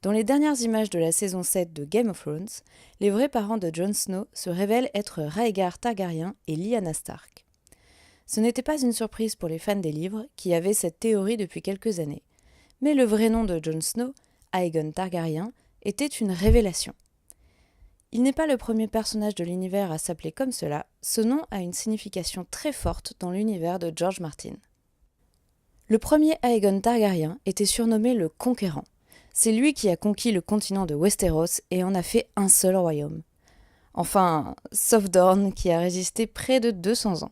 Dans les dernières images de la saison 7 de Game of Thrones, les vrais parents de Jon Snow se révèlent être Rhaegar Targaryen et Lyanna Stark. Ce n'était pas une surprise pour les fans des livres qui avaient cette théorie depuis quelques années, mais le vrai nom de Jon Snow, Aegon Targaryen, était une révélation. Il n'est pas le premier personnage de l'univers à s'appeler comme cela, ce nom a une signification très forte dans l'univers de George Martin. Le premier Aegon Targaryen était surnommé le Conquérant. C'est lui qui a conquis le continent de Westeros et en a fait un seul royaume. Enfin, sauf Dorne qui a résisté près de 200 ans.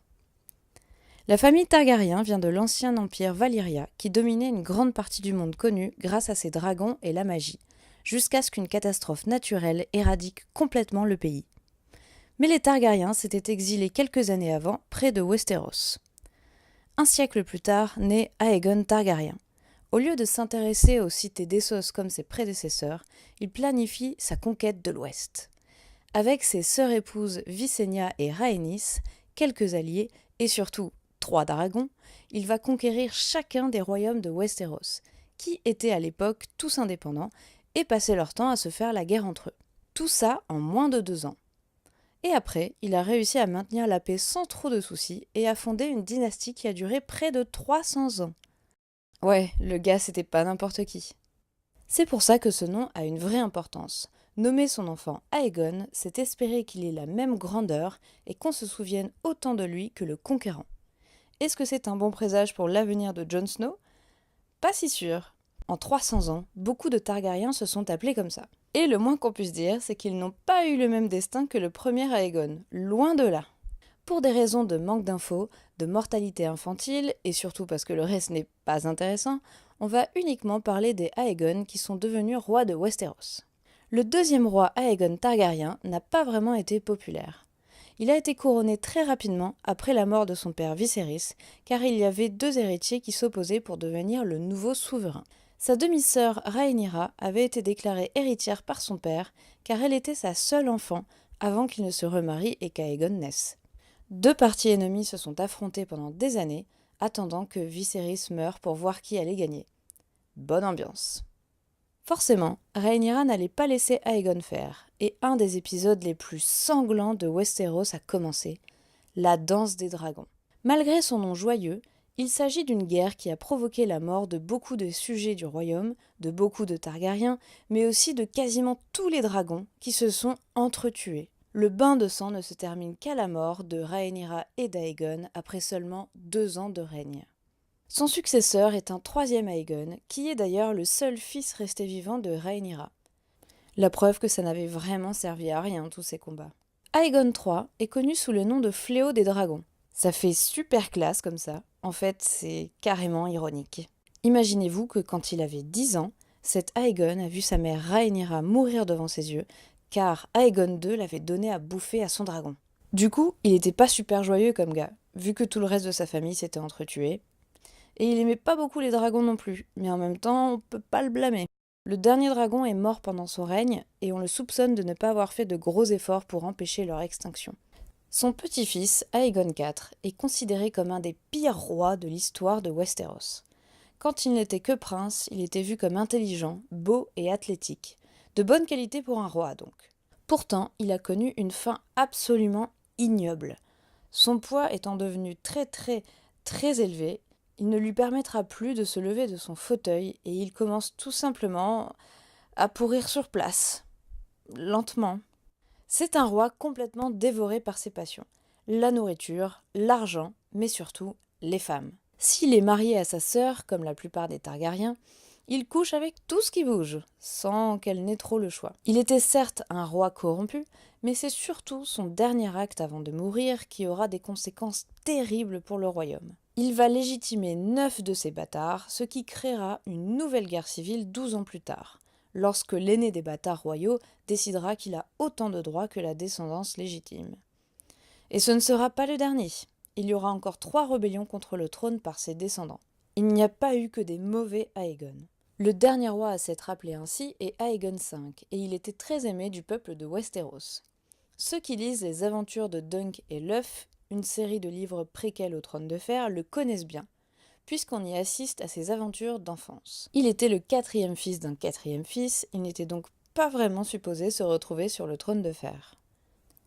La famille Targaryen vient de l'ancien empire Valyria qui dominait une grande partie du monde connu grâce à ses dragons et la magie, jusqu'à ce qu'une catastrophe naturelle éradique complètement le pays. Mais les Targaryens s'étaient exilés quelques années avant près de Westeros. Un siècle plus tard naît Aegon Targaryen. Au lieu de s'intéresser aux cités d'Essos comme ses prédécesseurs, il planifie sa conquête de l'Ouest. Avec ses sœurs épouses Visenya et Rhaenys, quelques alliés et surtout 3 dragons, il va conquérir chacun des royaumes de Westeros, qui étaient à l'époque tous indépendants et passaient leur temps à se faire la guerre entre eux. Tout ça en moins de 2 ans. Et après, il a réussi à maintenir la paix sans trop de soucis et a fondé une dynastie qui a duré près de 300 ans. Ouais, le gars c'était pas n'importe qui. C'est pour ça que ce nom a une vraie importance. Nommer son enfant Aegon, c'est espérer qu'il ait la même grandeur et qu'on se souvienne autant de lui que le conquérant. Est-ce que c'est un bon présage pour l'avenir de Jon Snow ? Pas si sûr. En 300 ans, beaucoup de Targaryens se sont appelés comme ça. Et le moins qu'on puisse dire, c'est qu'ils n'ont pas eu le même destin que le premier Aegon, loin de là. Pour des raisons de manque d'infos, de mortalité infantile, et surtout parce que le reste n'est pas intéressant, on va uniquement parler des Aegon qui sont devenus rois de Westeros. Le deuxième roi Aegon Targaryen n'a pas vraiment été populaire. Il a été couronné très rapidement après la mort de son père Viserys, car il y avait 2 héritiers qui s'opposaient pour devenir le nouveau souverain. Sa demi-sœur Rhaenyra avait été déclarée héritière par son père, car elle était sa seule enfant avant qu'il ne se remarie et qu'Aegon naisse. 2 partis ennemis se sont affrontés pendant des années, attendant que Viserys meure pour voir qui allait gagner. Bonne ambiance. Forcément, Rhaenyra n'allait pas laisser Aegon faire, et un des épisodes les plus sanglants de Westeros a commencé, la danse des dragons. Malgré son nom joyeux, il s'agit d'une guerre qui a provoqué la mort de beaucoup de sujets du royaume, de beaucoup de Targaryens, mais aussi de quasiment tous les dragons qui se sont entretués. Le bain de sang ne se termine qu'à la mort de Rhaenyra et d'Aegon après seulement 2 ans de règne. Son successeur est un 3e Aegon, qui est d'ailleurs le seul fils resté vivant de Rhaenyra. La preuve que ça n'avait vraiment servi à rien tous ces combats. Aegon III est connu sous le nom de Fléau des Dragons. Ça fait super classe comme ça, en fait c'est carrément ironique. Imaginez-vous que quand il avait 10 ans, cet Aegon a vu sa mère Rhaenyra mourir devant ses yeux, car Aegon II l'avait donné à bouffer à son dragon. Du coup, il était pas super joyeux comme gars, vu que tout le reste de sa famille s'était entretué. Et il aimait pas beaucoup les dragons non plus, mais en même temps, on peut pas le blâmer. Le dernier dragon est mort pendant son règne, et on le soupçonne de ne pas avoir fait de gros efforts pour empêcher leur extinction. Son petit-fils, Aegon IV, est considéré comme un des pires rois de l'histoire de Westeros. Quand il n'était que prince, il était vu comme intelligent, beau et athlétique. De bonne qualité pour un roi, donc. Pourtant, il a connu une fin absolument ignoble. Son poids étant devenu très élevé, il ne lui permettra plus de se lever de son fauteuil et il commence tout simplement à pourrir sur place, lentement. C'est un roi complètement dévoré par ses passions. La nourriture, l'argent, mais surtout les femmes. S'il est marié à sa sœur, comme la plupart des Targaryens, il couche avec tout ce qui bouge, sans qu'elle n'ait trop le choix. Il était certes un roi corrompu, mais c'est surtout son dernier acte avant de mourir qui aura des conséquences terribles pour le royaume. Il va légitimer 9 de ses bâtards, ce qui créera une nouvelle guerre civile 12 ans plus tard, lorsque l'aîné des bâtards royaux décidera qu'il a autant de droits que la descendance légitime. Et ce ne sera pas le dernier. Il y aura encore 3 rébellions contre le trône par ses descendants. Il n'y a pas eu que des mauvais Aegon. Le dernier roi à s'être appelé ainsi est Aegon V, et il était très aimé du peuple de Westeros. Ceux qui lisent les aventures de Dunk et l'œuf, une série de livres préquels au Trône de Fer, le connaissent bien, puisqu'on y assiste à ses aventures d'enfance. Il était le 4e fils d'un 4e fils, il n'était donc pas vraiment supposé se retrouver sur le trône de fer.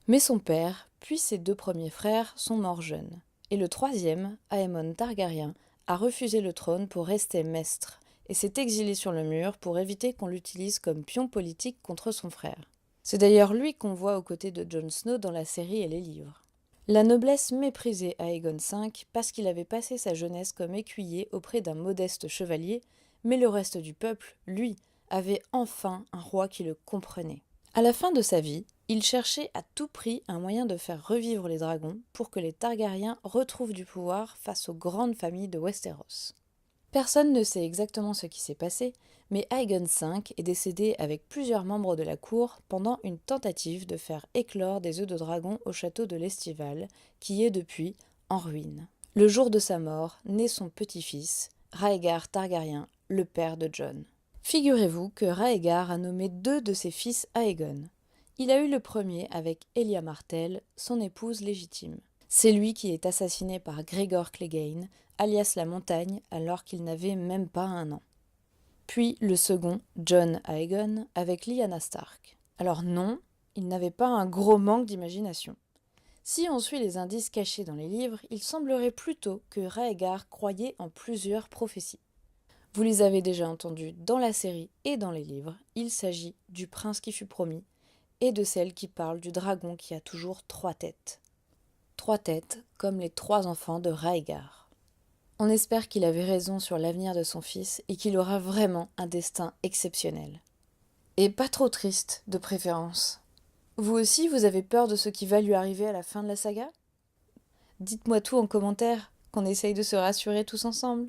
Mais son père, puis ses 2 premiers frères, sont morts jeunes, et le 3e, Aemon Targaryen, a refusé le trône pour rester maître, et s'est exilé sur le mur pour éviter qu'on l'utilise comme pion politique contre son frère. C'est d'ailleurs lui qu'on voit aux côtés de Jon Snow dans la série et les livres. La noblesse méprisait Aegon V parce qu'il avait passé sa jeunesse comme écuyer auprès d'un modeste chevalier, mais le reste du peuple, lui, avait enfin un roi qui le comprenait. À la fin de sa vie, il cherchait à tout prix un moyen de faire revivre les dragons pour que les Targaryens retrouvent du pouvoir face aux grandes familles de Westeros. Personne ne sait exactement ce qui s'est passé, mais Aegon V est décédé avec plusieurs membres de la cour pendant une tentative de faire éclore des œufs de dragon au château de l'Estival, qui est depuis en ruine. Le jour de sa mort, naît son petit-fils, Rhaegar Targaryen, le père de Jon. Figurez-vous que Rhaegar a nommé 2 de ses fils Aegon. Il a eu le premier avec Elia Martell, son épouse légitime. C'est lui qui est assassiné par Gregor Clegane, alias la Montagne, alors qu'il n'avait même pas 1 an. Puis le second, Jon Aegon, avec Lyanna Stark. Alors non, il n'avait pas un gros manque d'imagination. Si on suit les indices cachés dans les livres, il semblerait plutôt que Rhaegar croyait en plusieurs prophéties. Vous les avez déjà entendues dans la série et dans les livres, il s'agit du prince qui fut promis et de celle qui parle du dragon qui a toujours 3 têtes. 3 têtes comme les 3 enfants de Rhaegar. On espère qu'il avait raison sur l'avenir de son fils et qu'il aura vraiment un destin exceptionnel. Et pas trop triste, de préférence. Vous aussi, vous avez peur de ce qui va lui arriver à la fin de la saga ? Dites-moi tout en commentaire, qu'on essaye de se rassurer tous ensemble.